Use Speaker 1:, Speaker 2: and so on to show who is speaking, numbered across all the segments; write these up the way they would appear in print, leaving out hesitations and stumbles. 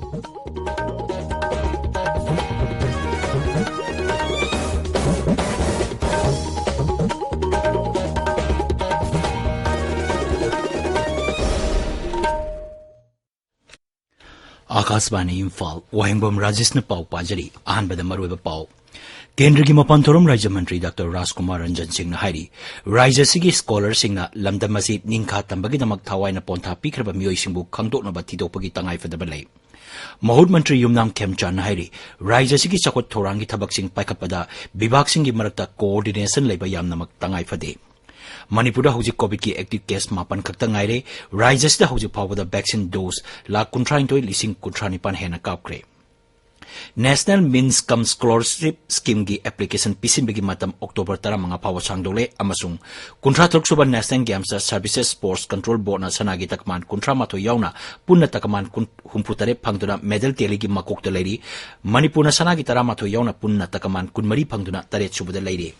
Speaker 1: आकाशवाणी इम्फाल वाहेंगबम राजेश ने पाव पाजरी अहनबद मरुब पाव केंद्र की मपान थोरम राज्य मंत्री डॉक्टर राजकुमार रंजन सिंह हाइरी राज्य सिगी स्कॉलर सिंह लमदम असी निंखा तंबगिदमक थावाइना पोंथा पीखरब मियोइसिंबु खंगदोकनब थिदोपगी तंगाइफदब लई महूत मंत्री युमनाम खेमचान हाइरी राज्य सिगी चकोट थोरांगी थबकसिंग पाइखपदा विभाग सिंगी मरकता कोऑर्डिनेशन लेबा यामनमक तंगाइफदे मणिपुर हौजिक कोविड की एक्टिव केस मापन खक्ता ngaire राज्यसिदा हौजिक फावदा वैक्सीन डोज लाख 19,000 हेना कापख्रे national means cum scholarship scheme की एप्लीकेशन पिसिनबगी मतम अक्टोबर 15 फाव सांगदोले अमसुंग 53 सुबा national games services sports control board ना सनागी तकमान 53 यावना पुन्ना तकमान 63 फंगदुना मेडल तेली की मकोकता लेरी मणिपुर ना सनागी 13 यावना पुन्ना तकमान 13 फंगदुना 3 सुबदा लेरी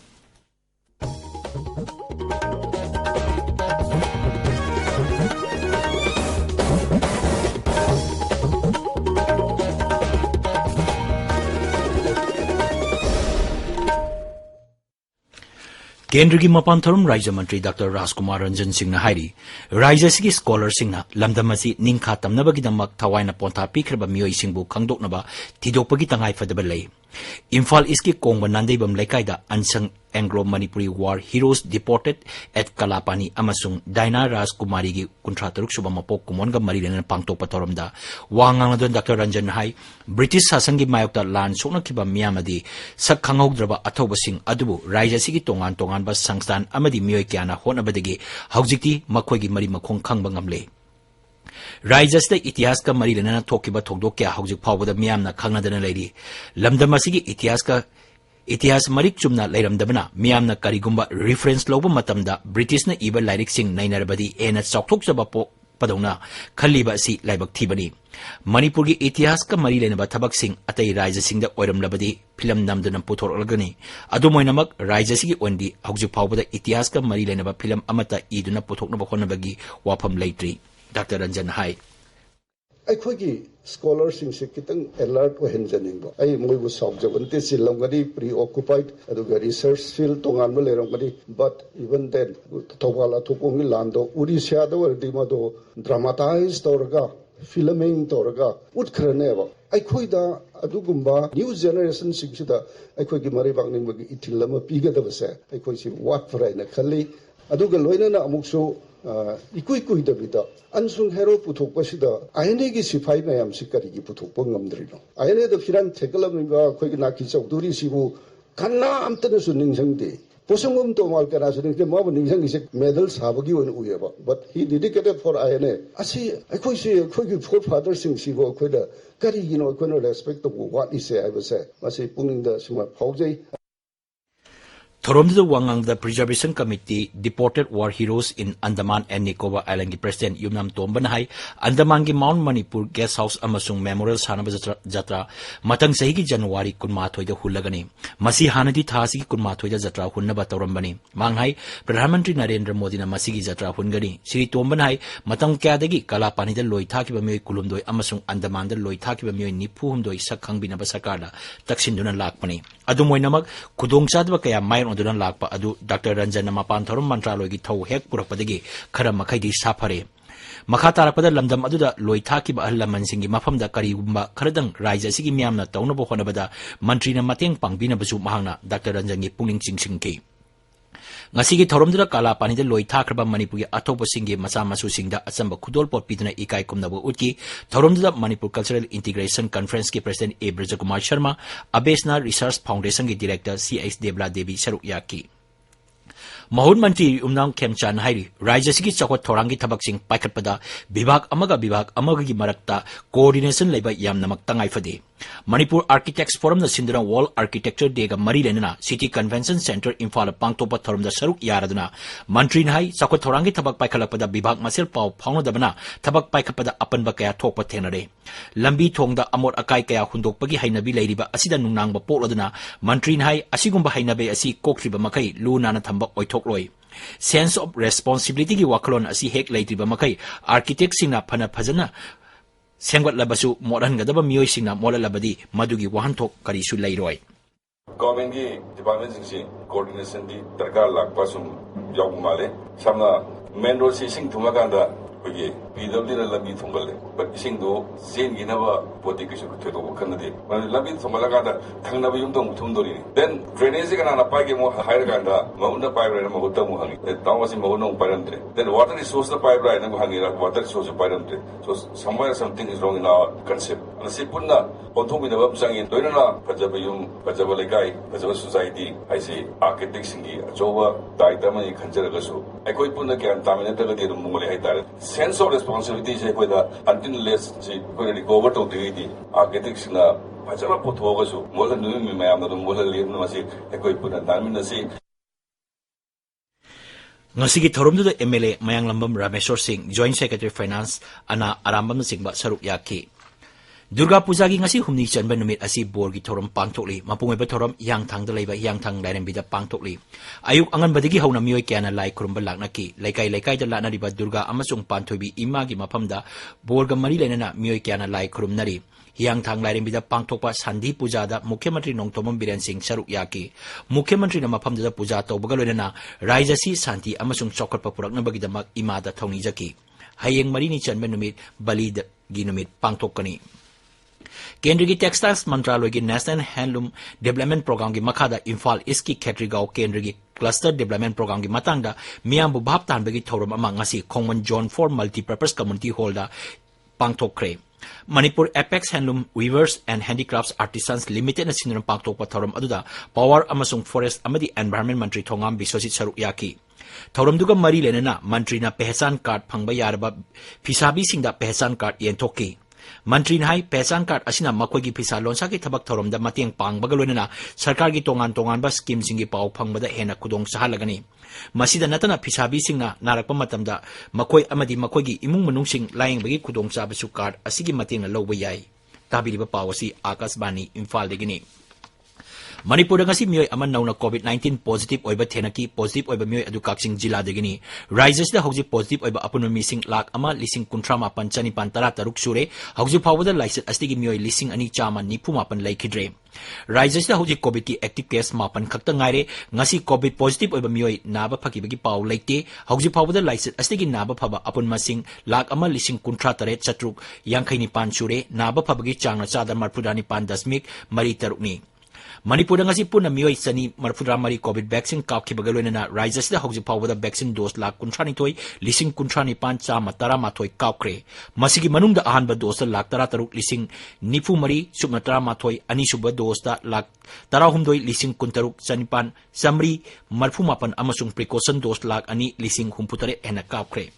Speaker 1: केंद्र की मपान थोरम राज्य मंत्री डॉक्टर राजकुमार रंजन सिंह हाइरी राज्य की स्कॉलर सिंह लमदम असी निंखा तमनबगिदमक थवाइना पोंथा पीखरब मियोइसिंबु खंगदोकनब थिदोकपगी तंगाइफदब लई इम्फाल इसकी Kong नांदेबम लेकाइदा unsung Anglo Manipuri war heroes deported eight कलापानी अमसुंग Diana राजकुमारी की 53 सुबह मपोक कुमोनग मरीलेन पांगतोप तोरमदा वांगांगदन डॉक्टर रंजन हाई ब्रिटिश शासन की मायोक्ता लान सोनखिबा मियामदी सक खंगौद्रबा अथौबसिंग अदुबु राज्यसिगी तोंगान तोंगानबा संस्थान अमदी मियोय क्याना होनबदगी हौजिक्ति मखोइगी मरी मखोंग खंगबा ngamle राज्यसिदा इतिहास का मरी लेना थोकिबा थोंदोक क्या हौजिक फावदा मियामना खंगनदना लेरी लमदम असिगी इतिहास मरिक चुमना लेरमदबना मियामना करिगुंबा रिफरेंस लौब मतमदा ब्रिटिशना इबा लाइरिक सिंह नैनरबदी एना चौथोकजबा पदौना खल्लीबा असि लाइबक थीबनी मणिपुर की इतिहास का मरी लेनबा थबक सिंह अतई राज्य सिंह ओइरमलबदी फिल्म नमदना पुथोरलगनी अदुमोइनमक राज्य सिगी ओंदी हौजिक फावदा इतिहास का मरी लेनबा फिल्म अमता इदुना पुथोकनबा होनबगी वाफम लेट्री डॉक्टर रंजन हाई
Speaker 2: अखोगी स्कॉलरशिप से कितंग अलर्ट वहनजनिंगो आई मोइबु सौजबनते सिलंगदी प्री ऑक्युपाइड अदुगा रिसर्च फील्ड तोंगान में लेरंगदी बट इवन देन थोवाला थोकोंगी लांदो उड़ीसा दो वर्दिमदो ड्रामाटाइज तोरगा फिल्मिंग तोरगा उठखरनेबो अखोइदा अदुगुंबा न्यू जनरेशन सिंगसिदा अखोगी मरे बांगनिंगबगी इथिलम पीगदबसे अखोइसि वाट फराइना खल्ली अदुगा लोइनना अमुक्सो इकुई कुई दबिदा अनसुंग हेरो पुथोकपसिदा आयने की सिफाई मैम से करिगी पुथोकप ngamdrino आयने द फिरान थेकलमनिबा खोइगी नाकी चौधरी सिबु कन्ना अमतनसु निंगसंगदे पोसंगम तो माल करा सुनिंगदे माबु निंगसंगिसे मेडल साबगी वन उयेबा बट ही डेडिकेटेड फॉर आयने असि अखोइसे खोइगी फोर फादर सिंग सिबो खोइदा करिगिनो खोइनो रेस्पेक्ट तो व्हाट इज से आइबसे मासे पुंगिंदा सिमा फाउजै
Speaker 1: Thoromda Wangang the Preservation Committee deported war heroes in Andaman and Nicobar Island President Yumnam Tomban Hai Andaman ki Mount Manipur Guest House amasung Memorial Sanaba Jatra Matang Sahi ki January kunmathoi da hulagani Masi Hanadi Thasi ki kunmathoi da Jatra hunnaba Torambani Manghai Pradhan Mantri Narendra Modi na Masi ki Jatra hungani Sri Tomban Hai Matang Kyadagi Kalapani da Loitha ki Bamyoy Kulumdoi amasung Andaman da Loitha ki Bamyoy Nipuhumdoi Sakhang binaba Sarkarda Taksinduna Lakpani Adumoinamak Kudongchadwa kaya Mayon Odunan Lakpa Adu Dr. Ranjan Mapan Thorum Mantralogi Tau Hek Purapadagi Kara Makaidi Sapare Makatara Pada Lamdam Aduda Loitaki Ba Lamansingi Mafam da Karibumba Karadang Raja Sigi Miamna Taunabo Honabada Mantrina Mateng Pangbina Basu Mahana Dr. Ranjangi Puling Sing Singki Ngasigi Torumdra Kala Panida Loitakraba Manipur Atopo Singi Masamasu Singda Asamba Kudol Pot Pidana Ikai Kumnabu Uki Torumdra Manipur Cultural Integration Conference ki President A. Brajakumar Sharma Abesna Research Foundation ki Director C.S. Debla Devi Saruk Yaki Mahud Mantri Umnang Kemchan Hairi Raja Sigi Chakot Torangi Tabak Sing Paikatpada Bibak Amaga ki Marakta Coordination Leba Yam Namak Tangai Fade Manipur Architects Forum the Sindra Wall Architecture Dega Marilena City Convention Center Imphal Pangtopa Thorum the Saruk Yaraduna Mantrin Hai Chakot Torangi Tabak Paikalapada Bibak Masel Pau Pauno Dabana Tabak Paikapada Apan Bakaya Topa Tenere Lambi Tong the Amor Akai Kaya Hundok Pagi Hainabi Ladiba Asida Nunang Bapoladuna Mantrin Hai Asigumba Hainabe Asi Kokriba Makai Luna Natamba Oitok Sense of responsibility ki wakalon asi hek laitriba makai architect singna phana phajana ꯁꯦꯝꯒꯠꯂꯕꯁꯨ ꯃꯣꯠꯍꯟꯒꯗꯕ ꯃꯤꯑꯣꯏꯁꯤꯡꯅ ꯃꯣꯠꯍꯜꯂꯕꯗꯤ ꯃꯗꯨꯒꯤ ꯋꯥꯍꯟꯊꯣꯛ ꯀꯔꯤꯁꯨ ꯂꯩꯔꯣꯏ
Speaker 3: Government ki department sing coordination di darkar lakpa sum yaw male samna main road si sing thunga kanda kogi PW na labi thungale but sing do zen gi na ba poti ki su thedo kan de man labi thungala kanda thangna ba yum dong thum dori then drainage ka na pa ge mo hair kanda ma unda pipe na ma hutta mo hangi taw wasi mo no paramtre then water resource na pipe na ko hangi ra water resource paramtre so somewhere something is wrong in our concept and si punna onthong bi na ba sangin doina na pajaba yum pajaba lekai pajaba society ai si architect singi ajoba daita mani khanjara su ai koi punna kyan tamina ta ga de mo le hai tare sense of responsibility se ko da until less si ko ni cover to di architects na pajaba potho ga su mola nu mi mayam na mola le na si ai koi punna tamina si
Speaker 1: ngasigi thoromdu MLA Wahengbam Rajesh Singh Joint Secretary Finance ana arambam singba saruk yaki Durga Puja gi ngasi humni chanba numit asi bor gi thorom pangthokli mapungweba thorom yang thang da leiba yang thang lairembi da pangthokli ayuk angan badigi hauna mioi kyana lai kurumba laknaki laikai da lana riba Durga amasung panthoibi ima gi maphamda bor ga mari lenana mioi kyana lai kurumnari yang thang lairembi da pangthokpa sandhi puja da Mukhyamantri Nongthomam Biren Singh saruk yaki Mukhyamantri na maphamda da puja tawbaga loinana raijasi santi amasung chokotpa purakna bagi damak ima da thongni jaki hayeng mari ni chanba numit bali gi numit pangthokani Kendra ki Textiles Mantraloy ki National Handloom Development Program ki makhada Imphal East ki Khetrigao Kendra ki Cluster Development Program ki matangda miyambu bhap tanbagi thorom ama ngasi Khongman Zone 4 Multi-Purpose Community Hall da pangthokre Manipur Apex Handloom Weavers and Handicrafts Artisans Limited na sinurang pangthokpa thorom aduda Power amasung Forest amadi Environment Mantri Thongam Biswasit saruk yaki Thoromduga mari lenana Mantri na Pehesan Card phangba yaraba Phisabi singda Pehesan Card yenthokki Mantri hai Pehesan Card asina makoigi phisa lonsa ki thabak thoromda matiang pangbaga loinana sarkar gi tongan ba scheme singi pau phangbada hena khudong sahalagani masida natana phisabi singna narakpa matamda makoi amadi makoigi imung manung sing laing bagi khudong chabasu card asigi matiang lawba yai tabiriba pawasi Akashbani Imphal degini Manipur ngasi mioi aman nauna COVID-19 positive oiba thenaki positive oiba mioi adu Kaksing jila degini rises da hauji positive oiba apun missing lakh ama lising kuntra mapan chani pantara taruk sure hauji phawada license astigi mioi lising ani chama nipu mapan laikhidre rises da hauji COVID ki active case mapan khakta ngaire ngasi COVID positive oiba mioi naba phakibagi paw laite hauji phawada license astigi naba phaba apun masing lakh ama lising kuntra tare chatruk yangkhaini pan sure naba phabagi changna chadar marpudani pan dasmik mari tarukni Manipur ngasi puna mioi sani marfudra mari COVID vaccine kapki bagaloina rises da hauji phawada vaccine dose lakh kuntrani toi lising kuntrani pan chama tara mathoi kapkre masigi manungda ahanba dose lakh tara taruk lising nifu mari subna tara mathoi ani suba dose da lakh tara humdoi lising kuntaruk chanipan samri marfu mapan amasung precaution dose lakh ani lising humputare ena kapkre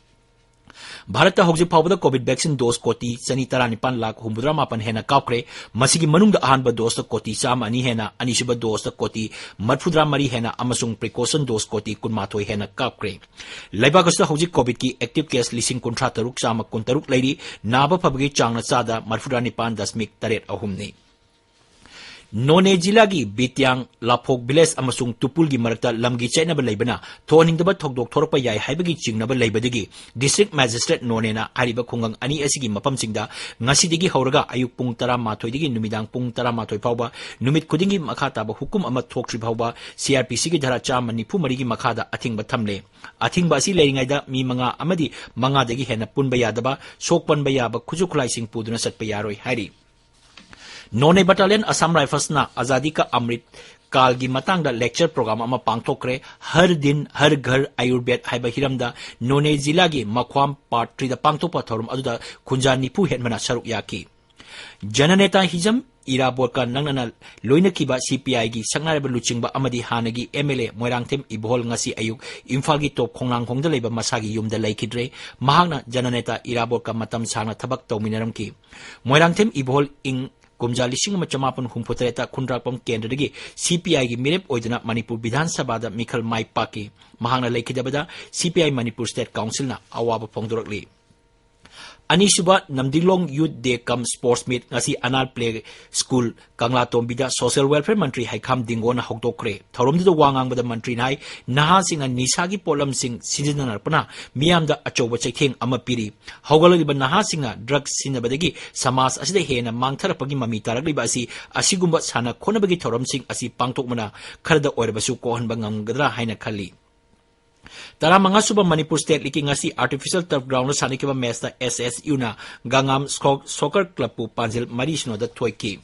Speaker 1: Bharat hauji phawada COVID vaccine dose koti chani taranipan lakh humbudra mapan hena kapkre masigi manungda ahanba dose koti chama ani hena ani suba dose koti marfudra mari hena amasung precaution dose koti kunmathoi hena kapkre laibagasta hauji COVID ki active case lising kuntra taruk chama kuntaruk lairi naba phabagi changna chada marfudra nipan dasmik taret ahumni None Jilagi Bityang Lapok Village amasung Tupul gi marakta lamgi chainaba leibana thoningdaba thokdok thorpa yai haibagi chingnaba leibadigi District Magistrate None na ariba khungang ani asigi mapamsingda ngasidigi hauraga ayuk pung 10 digi numidang pung 10 phawba numit khudingi makhata ba hukum ama thokri phawba CRPC gi dhara chama nifu marigi makhada athingba thamle athingba si leiringaida mi manga amadi manga dagi hena punba yadaba sokpanba yaba khuju khulai sing puduna satpa yaroi hairi None Battalion Assam Rifles na Azadi ka Amrit Kalgi matangda lecture program ama pangthokre har din har ghar ayurved haiba hiramda None Jilagi Makhwam Part 3 da pangthokpa thorum aduda khunja nipu hetmana saruk yaki Jananeta Hijam Iraborka nangnana loina kiba CPI gi sangnareba luchingba amadi hanagi MLA Moirangthem Ibhol ngasi ayuk Imphal gi top khongnang khongda leiba masagi yumda laikhidre mahakna Jananeta Iraborka matam sangna thabak tawminaramki Moirangthem Ibhol ing Kumja lising macamapan humputreta kundrakpam kendradagi CPI gi mirep oidana Manipur Bidhan Sabha da Mikhal Mai Paki mahangna laikhidabada CPI Manipur State Council na awaba phongdorakli Anisuba Namdilong Youth Day Kam Sports Meet ngasi Anal Play School Kangla Tombida Social Welfare Mantri Haikam Dingona Hokdokre Thorom the Wangang with the Mantri Nai Naha Sing and Nisagi Polam Sing Sijan Arpana Miam the Achoba Cheking Amapiri Hogaliba Naha Singa Drugs Sinabadegi Samas as the Hena Mangtarapagi Mamita Ribasi Asigumba Sana Konabagi Thorom Sing Asi Pangtokmana Karda Orbasu Kohan Bangam Gadra Haina Kali Tara mga suba Manipur State League ngasi artificial turf ground no sanikiba match na SSU na Gangam Soccer Club pu Panjil Marisno da Toiki.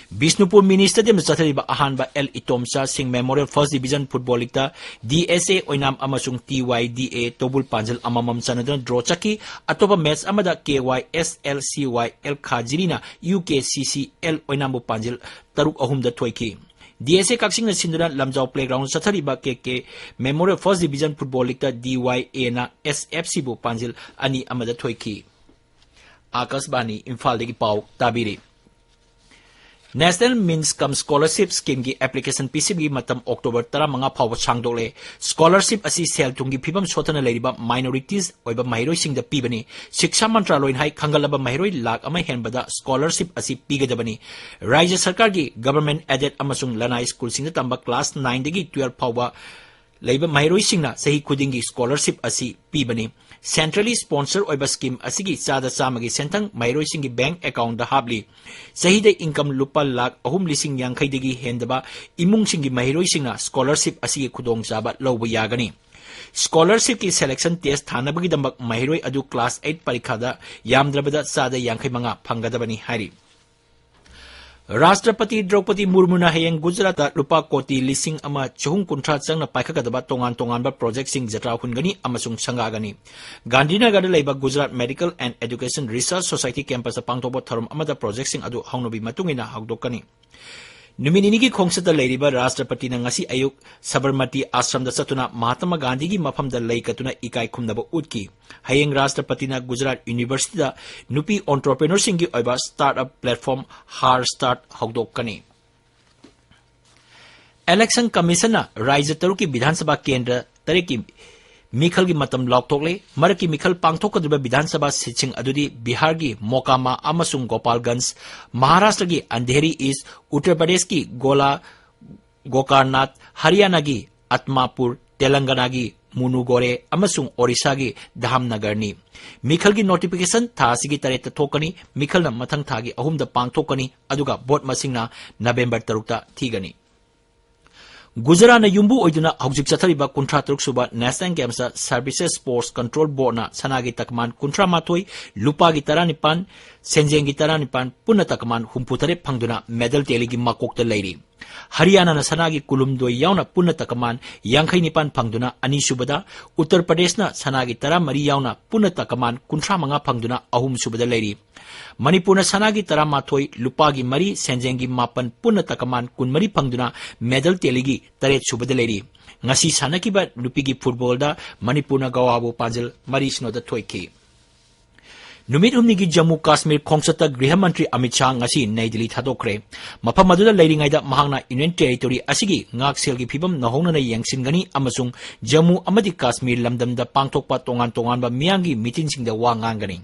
Speaker 1: Bisnupur Mini Stadium sa Taliba Ahanba L Itomsa Sing Memorial First Division Football League ta DSA Oinam amasung TYDA Tobul Panjil amamam sanadon draw chaki atoba match amada KYSLCY L Khajirina UKCCL Oinam bu Panjil Taruk Ahum da Toiki. DSA Kaksing na Sinduna Lamjao Playground sa Taliba KK Memorial First Division Football League ta DYA na SFC bu Panjil ani amada Toiki. Akasbani Imphal degi pau tabiri. National Means Come Scholarship Scheme ki application PCB matam October tara mga phaw changdole scholarship asi sel tungi phibam sotana leiriba minorities oiba mahiroi sing da pibani shiksha mantraloin hai khangalaba mahiroi lak ama henbada scholarship asi pigadabani Rajya Sarkar gi government aided amasung lanai school sing da tamba class 9 degi 12 phawba leiba mahiroi singna sahi khudingi scholarship asi pibani centrally sponsored oiba scheme asigi sada samagi sentang mahiroi singi bank account da habli sahi de income lupa lak ahum lising yang khaidegi hendaba imung singi mahiroi singna scholarship asigi khudong jaba loba yagani scholarship ki selection test thanabagi dambak mahiroi adu class 8 parikha da yamdrabada sada yang khai manga phangadabani hari Rashtrapati Draupadi Murmu na hayang Gujarat lupa koti lising ama chahung kuntra chang na paikhagadaba tongan ba project sing jatra hungani amasung sangagani Gandhinagar da leiba Gujarat Medical and Education Research Society campus pangthobo tharum amada project sing adu haunobi matungina hagdokani Numini ki khongsata leiriba Rashtrapati na ngasi ayuk Sabarmati Ashram da satuna Mahatma Gandhi gi mafam da leikatuna ikai khumnaba utki hayeng Rashtrapati na Gujarat University da nupi entrepreneur singi oiba startup platform Har Start hogdokani Election Commission na Rajya Taruki Vidhan Sabha Kendra tariki Mikhal gi matam laktokle maraki Mikhal pangthokadriba Vidhan Sabha sitching adudi Bihar gi Mokama amasung Gopalganj Maharashtra gi Andheri East Uttar Pradesh ki Gokarnath Haryana gi Atmapur Telangana gi Munugore amasung Orissa gi Dharamnagar ni Mikhal gi notification tha sigi tareta thokani Mikhal na mathang tha gi ahum da pangthokani aduga vote masingna November 3 ta thigani Gujarat na yumbu oiduna haujik chathariba kuntra truk suba National Games Services Sports Control Board na sanagi takman kuntra matoi lupa gi taranipan senjeng gi taranipan punna takman humputare phangduna medal teligi makokta leiri Haryana na sanagi kulumdoi yauna punna takman yangkhai nipan phangduna ani subada Uttar Pradesh na sanagi tara mari yauna punna takman kuntra manga phangduna ahum subada leiri Manipur na sanagi tara mathoi lupagi mari senjengi mapan punna takaman kun mari phangduna medal teligi taret subada leiri ngasi sanakiba nupigi football da Manipur na gawabu panjal mari sino da thoiki Numit humnigi Jammu Kashmir khongsata Griha Mantri Amit Shah ngasi Nai Delhi thadokre mafam aduda leiringai da mahangna Union Territory asigi ngak selgi phibam nahongna na yangsingani amasung Jammu amadi Kashmir lamdam da pangthokpa tongan ba miyangi meeting sing da wa ngangani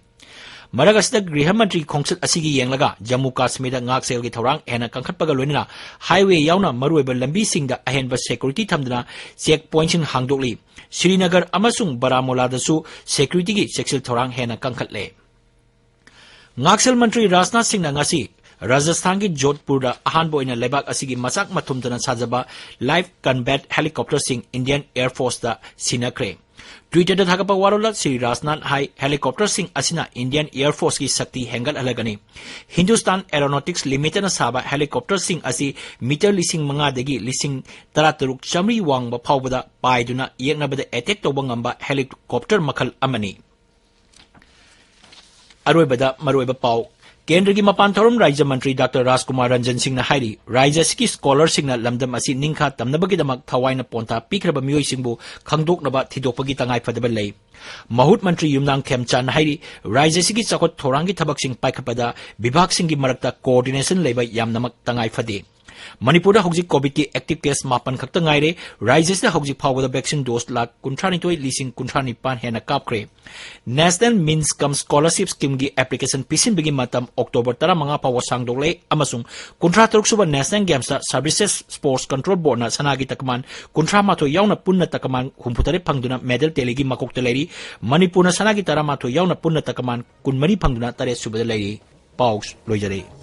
Speaker 1: Maragasda Griha Mantri khongsat asigi yenglaga Jammu Kashmir da ngak selgi thorang hena kangkhatpaga loinina highway yauna maruiba lambi singda ahenba security thamdana checkpoint sing hangdokli Srinagar amasung Baramulla dasu security gi sexil thorang hena kangkhatle Ngaksel Mantri Rajnath Singh na ngasi Rajasthan ki Jodhpur da ahanbo ina lebak asigi masak mathumtana sajaba live combat helicopter sing Indian Air Force da sinakre Twitter da thakapa warola Sri Rajnath hai helicopter sing asina Indian Air Force ki sakti hengal alagani Hindustan Aeronautics Limited na saba helicopter sing asi meter lising manga degi lising taraturuk chamri wangba phawbada paiduna yeknabada attack tawba ngamba helicopter makhal amani Aroibada Maroiba Pau Kendra gi mapan thorum Rajya Mantri Dr. Rajkumar Ranjan Singh na hairi Rajya Siki scholar sing na lamdam asi ningkha tamnabagi damak thawai na ponta pikraba mioi singbu khangdok naba thidopagi tangai phadaba lei Mahut Mantri Yumnang Khemchan hairi Rajya Siki chakot thorangi thabak sing paikhapada bibhag sing gi marakta coordination leba yamnamak tangai phade Manipur hojik COVID ki active case mapan khakta ngaire rises the hojik phawda vaccine dose lak kuntrani toy leasing kuntrani pan hena kapkre National Means Come Scholarship Scheme gi application pisin bigi matam October tara manga pawa sangdole amasung kuntra turuk suba National Games Services Sports Control Board na sanagi takman kuntra mato yauna punna takaman humputare pangduna medal telegi makok teleri Manipur na sanagi tara mato yauna punna takaman kunmari pangduna tare suba leri paus loijare